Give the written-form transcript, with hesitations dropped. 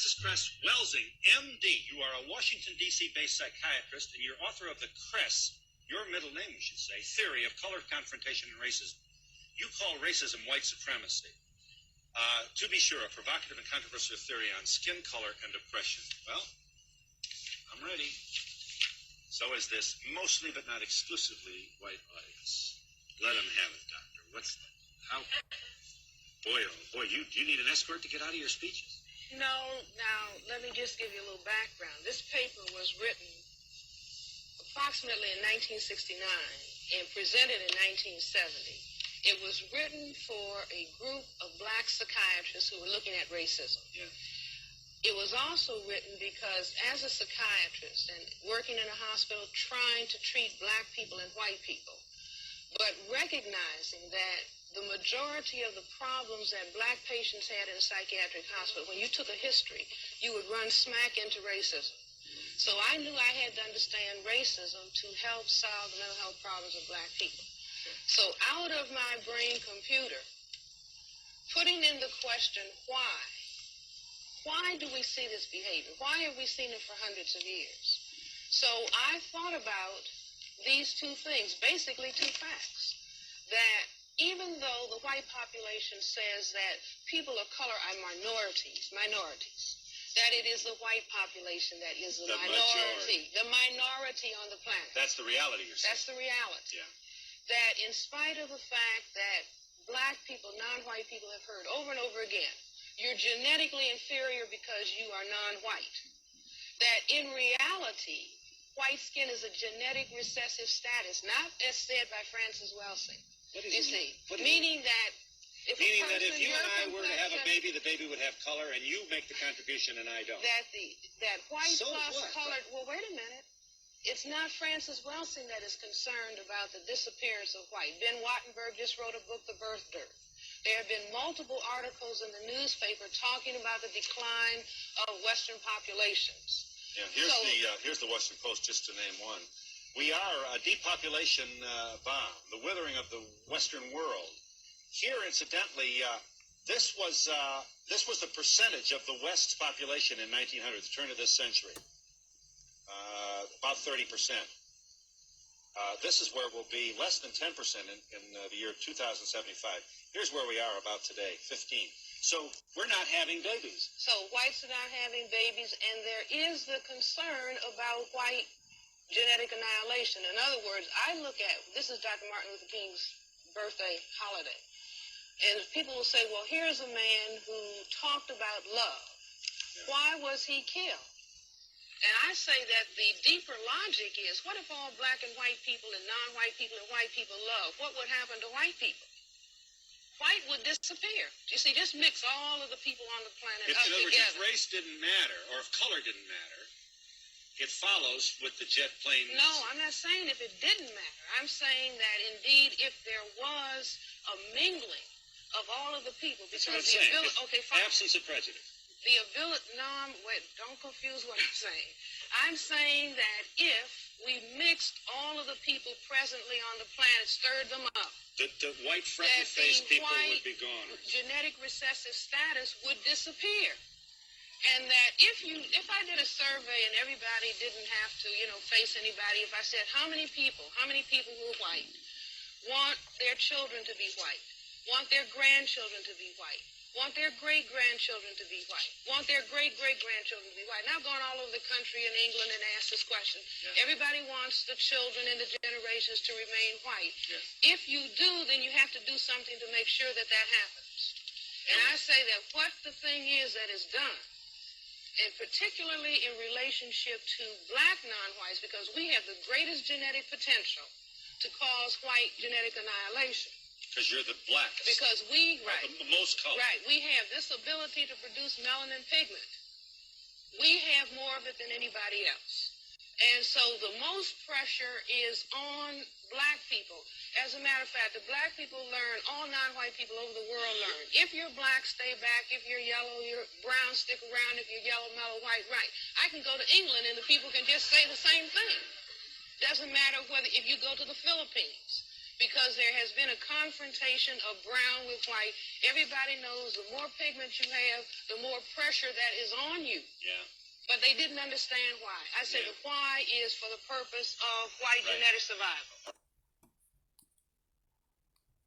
Francis Kress Welsing, M.D. You are a Washington, D.C.-based psychiatrist, and you're author of the Kress, your middle name, you should say, Theory of Color Confrontation and Racism. You call racism white supremacy. To be sure, a provocative and controversial theory on skin color and oppression. Well, I'm ready. So is this mostly but not exclusively white audience. Let them have it, Doctor. How? Boy, oh boy, you need an escort to get out of your speeches? No, now, let me just give you a little background. This paper was written approximately in 1969 and presented in 1970. It was written for a group of black psychiatrists who were looking at racism. Yeah. It was also written because as a psychiatrist and working in a hospital trying to treat black people and white people, but recognizing that the majority of the problems that black patients had in a psychiatric hospital, when you took a history, you would run smack into racism. So I knew I had to understand racism to help solve the mental health problems of black people. So out of my brain computer, putting in the question, why do we see this behavior? Why have we seen it for hundreds of years? So I thought about these two things, basically two facts, that even though the white population says that people of color are minorities, that it is the white population that is the minority on the planet. That's the reality you're saying. That's the reality. Yeah. That in spite of the fact that black people, non-white people have heard over and over again, you're genetically inferior because you are non-white. That in reality, white skin is a genetic recessive status, not as said by Francis Welsing. Meaning that if you and I were to have a baby, the baby would have color, and you make the contribution, and I don't. That white plus colored. Well, wait a minute. It's not Francis Welsing that is concerned about the disappearance of white. Ben Wattenberg just wrote a book, The Birth Dearth. There have been multiple articles in the newspaper talking about the decline of Western populations. Yeah, here's the Washington Post, just to name one. We are a depopulation bomb, the withering of the Western world. Here, incidentally, this was the percentage of the West's population in 1900, the turn of this century, about 30%. This is where we'll be less than 10% in the year 2075. Here's where we are about today, 15. So we're not having babies. So whites are not having babies, and there is the concern about white genetic annihilation. In other words, I look at, this is Dr. Martin Luther King's birthday holiday, and people will say, well, here's a man who talked about love. Yeah. Why was he killed? And I say that the deeper logic is, what if all black and white people and non-white people and white people love? What would happen to white people? White would disappear. You see, just mix all of the people on the planet up together. If race didn't matter, or if color didn't matter, it follows with the jet plane. No, I'm not saying if it didn't matter. I'm saying that indeed if there was a mingling of all of the people, because the ability, okay, fine. Absence of prejudice. The ability, no, wait, don't confuse what I'm saying. I'm saying that if we mixed all of the people presently on the planet, stirred them up, the white freckle-faced people would be gone. Genetic recessive status would disappear. And that if I did a survey and everybody didn't have to, face anybody, if I said how many people who are white want their children to be white, want their grandchildren to be white, want their great-grandchildren to be white, want their great-great-grandchildren to be white. Now I've gone all over the country in England and asked this question. Yeah. Everybody wants the children and the generations to remain white. Yes. If you do, then you have to do something to make sure that that happens. And I say that what the thing is that is done, and particularly in relationship to black non-whites, because we have the greatest genetic potential to cause white genetic annihilation. Because you're the blackest. Because the most color. Right. We have this ability to produce melanin pigment. We have more of it than anybody else. And so the most pressure is on black people. As a matter of fact, the black people learn, all non-white people over the world learn. If you're black, stay back. If you're yellow, you're brown, stick around. If you're yellow, mellow, white, right. I can go to England and the people can just say the same thing. Doesn't matter if you go to the Philippines. because there has been a confrontation of brown with white. Everybody knows the more pigment you have, the more pressure that is on you. Yeah. But they didn't understand why. I said the why is for the purpose of white genetic survival.